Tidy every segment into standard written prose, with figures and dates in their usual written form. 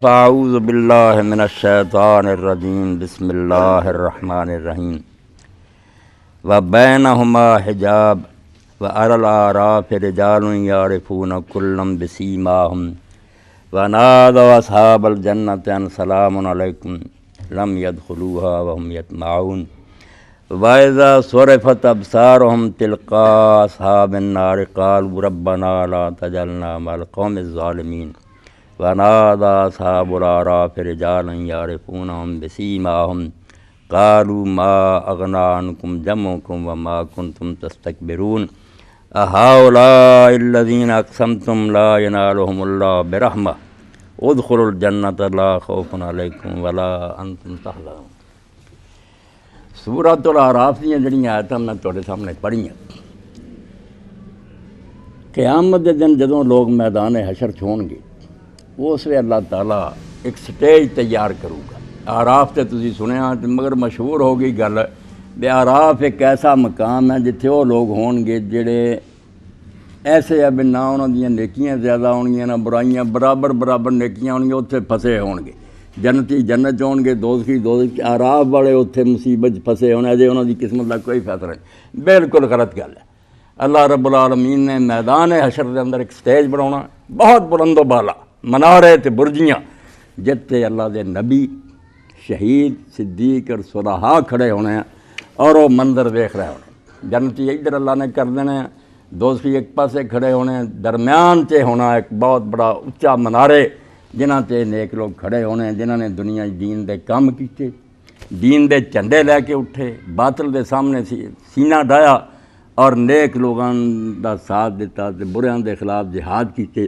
اعوذ باللہ من الشیطان الرجیم بسم اللہ الرحمن الرحیم وبینہما حجاب وعلی الاعراف رجال یعرفون کلا بسیماہم ونادوا اصحاب الجنۃ ان سلام علیکم لم يدخلوها وهم یطمعون وَإِذَا صُرِفَتْ أَبْصَارُهُمْ تِلْقَاءَ أَصْحَابِ النَّارِ قَالُوا رَبَّنَا لَا تَجْعَلْنَا مَعَ الْقَوْمِ الظَّالِمِينَ وَنَادَى أَصْحَابُ الْأَعْرَافِ رِجَالًا يَعْرِفُونَهُم بِسِيمَاهُمْ قَالُوا مَا أَغْنَىٰ عَنكُمْ جَمْعُكُمْ وَمَا كُنتُمْ تَسْتَكْبِرُونَ أَهَٰؤُلَاءِ الَّذِينَ أَقْسَمْتُمْ لَا يَنَالُهُمُ اللَّهُ بِرَحْمَةٍ ادْخُلُوا الْجَنَّةَ لَا خَوْفٌ عَلَيْكُمْ وَلَا أَنْتُمْ تَحْزَنُونَ۔ سورۃ الاعراف دیا جڑیاں آیتاں میں تواڈے سامنے پڑھیاں۔ قیامت دے دن جدوں لوگ میدان حشر چھون گے اس ویلے اللہ تعالیٰ ایک سٹیج تیار کروں گا۔ اعراف تے تسی سنیا مگر مشہور ہو گئی گل بے اعراف ایک ایسا مقام ہے جتھے وہ لوگ ہون گے جڑے ایسے ہے بھی نہ انہاں دیاں نیکیاں زیادہ ہونگیاں نہ برائیاں برابر نیکیاں ہونگیاں، اتھے پھسے ہون گے۔ جنتی جنت ہون گے، دوزخی دوزخ۔ اعراف والے اتھے مصیبت پھسے ہونے اجے انہاں دی قسمت دا کوئی فیصلہ نہیں، بالکل غلط گل ہے۔ اللہ رب العالمین نے میدان حشر دے اندر ایک سٹیج بناونا بہت بلند و بالا، منارے تے برجیاں، جتے اللہ دے نبی، شہید، صدیق اور صلحاء کھڑے ہونے ہیں اور وہ منظر دیکھ رہے ہونے۔ جنتی ادھر اللہ نے کر دینے ہیں، دوزخی ایک پاسے کھڑے ہونے ہیں، درمیان تے ہونا ایک بہت بڑا اچا منارے جنہاں تے نیک لوگ کھڑے ہونے، جنہاں نے دنیا دین دے کام کیتے، دین دے جھنڈے لے کے اٹھے، باطل دے سامنے سینہ ڈایا اور نیک لوگاں دا ساتھ دیتا تے بریاں دے خلاف جہاد کیتے،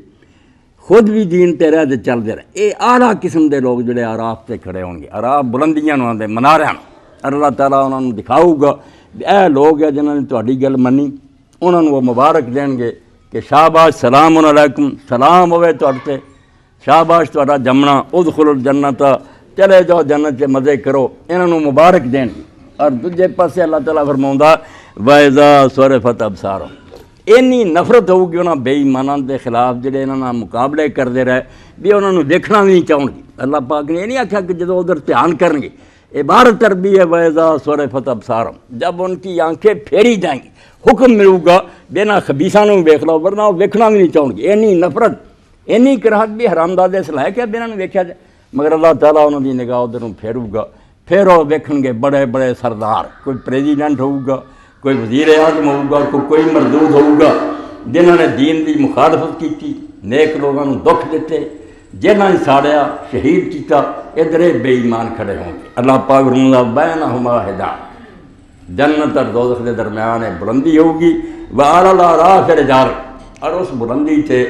خود بھی دین تے رہ دے چل دے رہے۔ اے اعلیٰ قسم دے لوگ جڑے اعراف تے کھڑے ہون گے، اعراف بلندیاں نوں دے مناریاں نوں، اللہ تعالیٰ انہاں نوں دکھاؤ گا اے لوگ ہے جنہاں نے تہاڈی گل منی، انہاں نوں وہ مبارک دین گے کہ شاباش، سلام علیکم، سلام ہوئے تہاڈے تے، شاباش تہاڈا جمنا، ادخلوا الجنت، چلے جاؤ جنت کے مزے کرو، انہاں نوں مبارک دین گے۔ اور دوجے پاسے اللہ تعالیٰ فرماؤندا وَإِذَا صُرِفَتْ أَبْصَارُهُمْ، اینی نفرت ہوگی انہاں بے ایماناں دے خلاف جڑے انہاں نال مقابلے کردے رہے بھی انہاں نوں دیکھنا بھی نہیں چاہون گے۔ اللہ پاک نے یہ نہیں آکھیا کہ جدوں ادھر دھیان کرن گے، عبارت عربی ہے وَإِذَا صُرِفَتْ أَبْصَارُهُمْ، جب ان کی آنکھیں پھیری جائیں گی، حکم ملے گا بنا خبیثاں نوں ویکھ لو ورنہ وہ ویکھنا بھی نہیں چاہون گے۔ اینی نفرت، اینی کراہت بھی حرامزادے صلاح کہ بنا نوں ویکھیا جائے، مگر اللہ تعالیٰ انہاں دی نگاہ ادھر پھیرو گا، پھر وہ ویکھن گے بڑے بڑے سردار، کوئی پریزیڈنٹ ہوگا، کوئی وزیر اعظم ہوگا، کوئی مردود ہوگا، جنہوں نے دین دی مخالفت کی، نیک لوگوں نوں دکھ دیتے، جنہاں نے ساڑیا، شہید کیتا، ادھر بے ایمان کھڑے ہوں گے۔ اللہ پاک فرماتا بینہما حجاب، جنت اور دوزخ دے درمیان بلندی ہوگی، وعلی الاعراف رجال، اور اس بلندی تے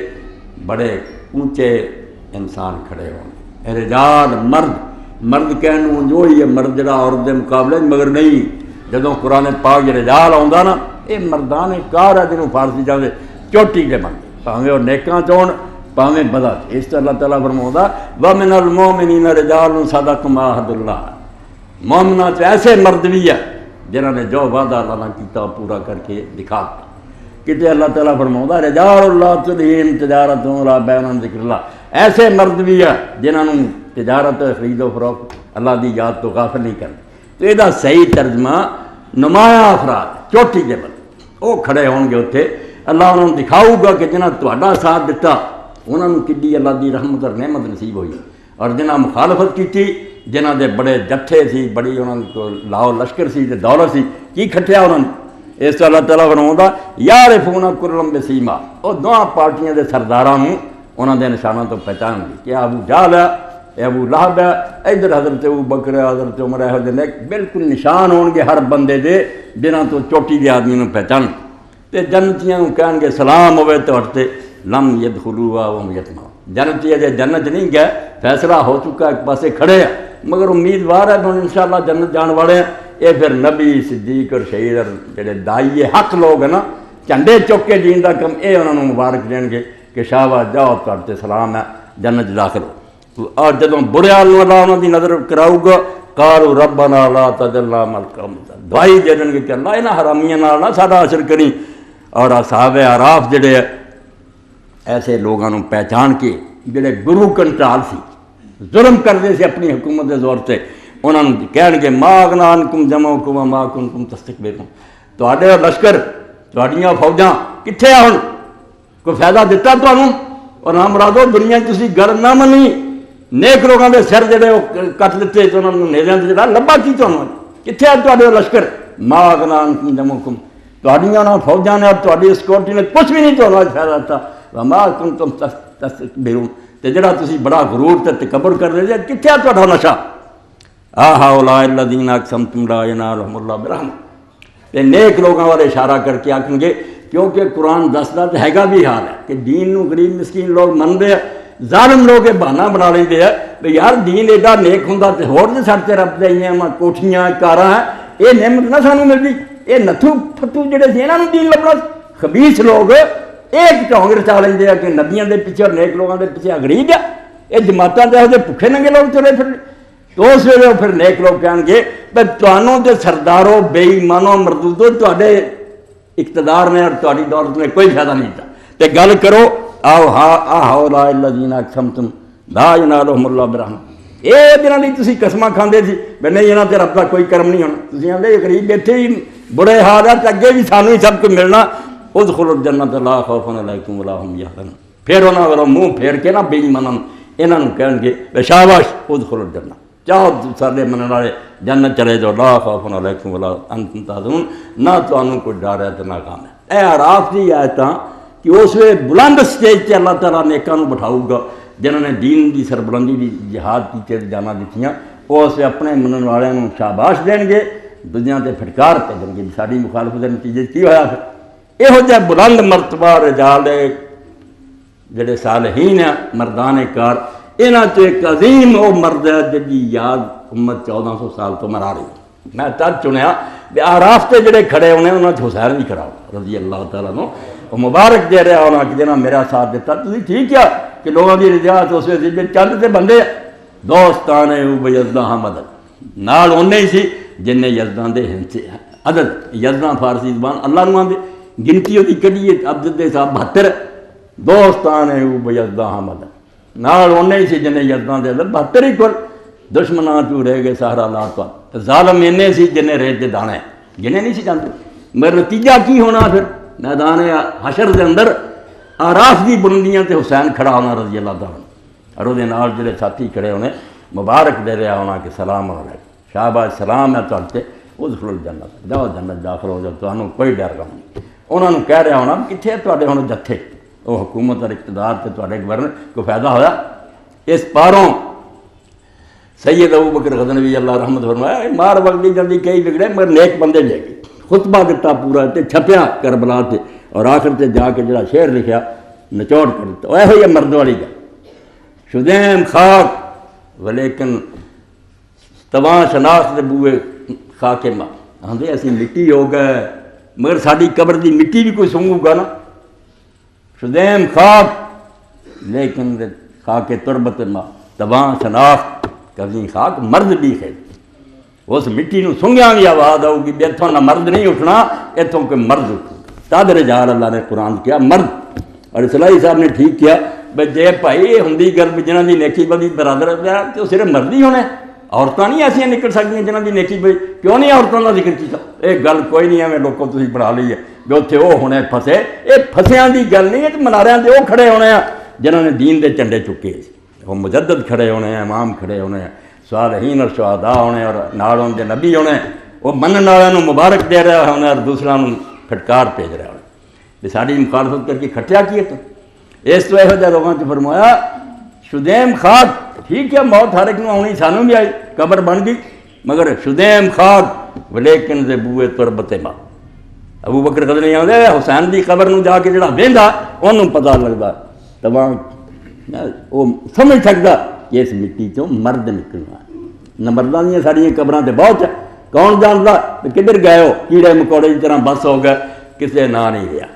بڑے اونچے انسان کھڑے ہوں گے۔ رجال مرد کہنوں جو ہی ہے مرد جڑا عورت دے مقابلے مگر نہیں، جدوں قرآن پاک رجال آوندا نا یہ مردان کار ہے جنہوں فارسی چاہتے چوٹی کے مرد، پاویں وہ نیکاں چون پاویں بدا۔ اس طرح اللہ تعالیٰ فرماؤندا وَمِنَ الْمُؤْمِنِينَ رِجَالٌ صَدَقُوا مَا عَاهَدُوا اللَّهَ، مومناں چ ایسے مرد بھی ہے جنہوں نے جو وعدہ اللہ نے کیتا پورا کر کے دکھا دیا۔ کتے اللہ تعالیٰ فرماؤندا رجال لا تلہیہم تجارۃ ولا بیع عن ذکر اللہ، ایسے مرد بھی ہے جنہوں نے تجارت خرید و فروخت اللہ دی یاد تو غافل نہیں کرتے۔ تو یہ صحیح ترجمہ نمایاں افراد چوٹی دے بندے وہ کھڑے ہون گے اتنے، اللہ انہوں نے دکھاؤ گا کہ جنہاں تہاڈا ساتھ دیتا انہوں نے کڈی اللہ دی رحمت اور نعمت نصیب ہوئی، اور جنہاں مخالفت کی، جنہاں دے بڑے جتھے سی، بڑی انہوں کو لاؤ لشکر سی تے دولت سی، کی کھٹیا انہوں نے۔ اس طرح اللہ تعالیٰ فرماؤندا یعرفون کلا بسیما، وہ دونوں پارٹیاں دے سرداراں نوں انہاں دے نشاناں تو پہچان گے کہ ابو جہل ہے، ابو لہب ہے، ادھر حضرت ابو بکر ہے، حضرت عمر ہے، بالکل نشان ہون گے ہر بندے دے جنہاں تو چوٹی دے آدمی نوں پہچان۔ تے جنتیاں نوں کہن گے سلام ہوئے تہاڈے، لم يدخلوها وهم يطمعون، جنتی اجے جنت نہیں گئے، فیصلہ ہو چکا، ایک پاسے کھڑے ہیں مگر امیدوار ہے ہن انشاءاللہ جنت جان والے ہیں۔ یہ پھر نبی، صدیق اور شہید اور جڑے دائی حق لوگ ہیں نا، جھنڈے چک کے دین دا کم، اے انہاں نوں مبارک دین گے کہ شاباش جاؤ تہاڈے سلام ہے، جنت داخل ہو۔ اور جدوں برے حال اللہ انہوں دی نظر کراؤ گا قالوا ربنا لا تجعلنا مع القوم الظالمین، دعائی دین گے کہ اللہ انہاں حرامیاں نال نہ ساڈا اثر کری۔ اور اصحاب اعراف جڑے ایسے لوگوں پہچان کے جڑے گرو کنٹرال سی، ظلم کرتے سے اپنی حکومت کے زور سے انہوں نے کہن گے ما اغنا عنکم جمعکم وما کنتم تستکبرون، تواڈے لشکر تواڈیاں فوجاں کتنے آن، کوئی فائدہ دیتا تمہوں؟ اور نہ مرادو دنیا تسی گل نہ منی، نیک لوگوں کے سر جڑے وہ کٹ دیتے تو انہوں نے نیزیاں سے جڑا لبا کی تمہیں کتنے آ تواڈے لشکر؟ ما اغنا عنکم جمعکم، تواڈیاں نہ فوجاں نے اور تواڈی سیکورٹی نے کچھ بھی نہیں تمہیں فائدہ دیتا، وما کنتم تستکبرون، تے جڑا تسی بڑا غرور تے تکبر کر رہے جے کتنے آ تواڈا نشہ؟ ہؤلاء الذین اقسمتم لا ینالہم اللہ برحمۃ، تے نیک لوگوں والے اشارہ کر کے آکھیں گے، کیونکہ قرآن دسدا تے ہیگا بھی حال ہے کہ دین نو غریب مسکین لوگ منتے ہیں، ظالم لوگ یہ بہانہ بنا لیندے ہیں بھی یار دین ایڈا نیک ہوندا تے ہور دے سر تے رب دے کوٹھیاں کاراں ہیں، یہ نعمت نہ سانوں ملدی، یہ نتھو پھٹو جڑے سی انہاں نوں دین لبنا، خبیث لوگ ایک ٹونگ رچا لیندے ہیں کہ نبیاں دے پیچھے اور نیک لوگوں دے پیچھے غریب ہے، یہ جماعتاں دے ہوتے بھکھے ننگے لوگ ترے پھر، تو اس ویلے پھر نیک لوگ کہیں گے بھائی تانوں دے سرداروں بے ایمانوں مردودوں تواڈے اقتدار نے اور تواڈی دولت نے کوئی فائدہ نہیں تھا، تے گل کرو آؤ ہؤلاء الذین اقسمتم لا ینالہم اللہ برحمۃ، یہ جنہاں دی تسی قسماں کھاندے سی بھئی نہیں یہاں تے رب دا کوئی کرم نہیں ہونا، تسی آندے غریب بیٹھے ہی بڑے حال ہے تے اگے بھی سانوں ہی سب کچھ ملنا، ادخلوا الجنۃ لا خوف علیکم ولا هم یحزنون، پھر انہاں والوں منہ پھیر کے نا بے ایماناں انہاں نوں کہن گے بے شاباش ادخلوا الجنۃ، چاہو سارے منن والے جنت چلے جاؤ، لا خوف علیکم ولا انتم تحزنون، نہ تانوں کوئی ڈر ہے تے نہ غم ہے۔ اے اعراف دی آیتاں کہ اس ویلے بلند سٹیج تے اللہ تعالیٰ نیکاں نوں بٹھاؤ گا جنہوں نے دین دی سربلندی دی جہاد کی جانا دتیاں، وہ اسے اپنے منن والوں نوں شاباش دین گے، دنیا تے پھٹکار پہن گے، ساری مخالفت کے نتیجے کی ہویا پھر یہو جہ بلند مرتبہ رجال جڑے صالحین ہیں مردان کار، انہاں چ ایک عظیم وہ مرد ہے جی یاد امت 1400 سال تو مرا رہی ہے۔ میں تد چنیا کہ اعراف تے جڑے کھڑے ہونے انہاں چ حسین بھی کھڑا ہو رضی اللہ تعالیٰ عنہ، وہ مبارک دے رہا ہونا کہ جنہاں میرا ساتھ دیتا، تسی ٹھیک کیا کہ لوگوں کی رجاعت اس ویلے چند تے بندے دوستان او یزداں حمد نال اونے ہی سی جن نے یزداں دے ہنسے عدد، یزداں فارسی زبان اللہ نوں آندے، گنتی ہوتی کڈی عبد دے صاحب 72، دوستان او یزداں حمد نال اونے ہی سی جن نے یزداں دے عدد 72 ہی کل، دشمناں چوں رہ گئے سہارا لا تو ظالم اینے سی جن نے ریت دے دانے گنے نہیں سی جانتے، مگر نتیجہ کی ہونا پھر میدان حشر دے اندر اعراف دی بلندیاں تے حسین کھڑا ہونا رضی اللہ تعالیٰ اور وہ نال جڑے ساتھی کھڑے ہونے مبارک دے رہا ہونا کہ سلام علیکم، شاباش سلام ہے تواڈے، ادخلوا الجنت، جاؤ جنت داخل ہو جاؤ، تانوں کوئی ڈر غم نہیں۔ انہوں نے کہہ رہا ہونا کتنے تواڈے ہن جتھے وہ حکومت اور اقتدار تے تواڈے گورنر کو فائدہ ہویا؟ اس پاروں سید ابوبکر غزنوی اللہ رحمت فرمایا مار وقت جلدی کئی بگڑے مگر نیک بندے لے گئے، خطبہ دتا پورا تے چھپیا کربلا تے، اور آخر تے جا کے جڑا شعر لکھیا نچوڑ کر دیتا، وہ یہ مرد والی گل، شدیم خاک ولیکن تواں شناخت دے بوئے خاک ماں، آندے اسی مٹی ہو گئے مگر ساری قبر دی مٹی بھی کوئی سونگو گا نا، شدیم خاک لیکن خاک تربت ماں، تواں شناخت کبھی خاک مرد بھی ہے، اس مٹی نو سنگیاں بھی آواز آؤ گی بھی اتوں نہ مرد نہیں اٹھنا، اتوں کوئی مرد اٹھنا، تد رجال اللہ نے قرآن کیا مرد، اور اسلائی صاحب نے ٹھیک کیا بھائی جے بھائی یہ ہوں گل بھی جنہوں کی نیکی بدی برادر تو صرف مرد ہی ہونے، عورتیں نہیں ایسا نکل سکتی جنہوں کی نیکی بئی، کیوں نہیں عورتوں کا ذکر کیا؟ یہ گل کوئی نہیں ہے لوگوں تھی بنا لی ہے بھی اتنے وہ ہونے پھسے، یہ پھسیاں کی گل نہیں ہے، مناریاں سے وہ کھڑے ہونے ہیں جنہوں نے دین دے چنڈے چکے، وہ مجدد کھڑے ہونے ہیں، امام کھڑے ہونے ہیں، صالحین اور شہداء ہونے اور نال ان کے نبی ہونے، وہ منن والوں مبارک دے رہا ہونے اور دوسروں پھٹکار بھیج رہا ہونے بھی ساری مخالفت کر کے کھٹیا کیے تو اس تو یہو جہ لوگوں سے فرمایا شدیم خاک، ٹھیک ہے موت ہر ایک نوں آنی، سانوں بھی آئی، قبر بن گئی مگر شدیم خاک ولیکن دے بوئے تربت ماں، ابوبکر غزنوی آندے حسین دی قبر نوں جا کے جڑا ویندا انہوں پتہ لگدا، تمام وہ سمجھ سکتا کہ اس مٹی چوں مرد نکلنا، نہ مرداں دیاں ساڈیاں قبراں تے بہت ہے، کون جاندا کدھر گئے ہو، کیڑے مکوڑے کی طرح بس ہو گئے، کسے نا نہیں رہا۔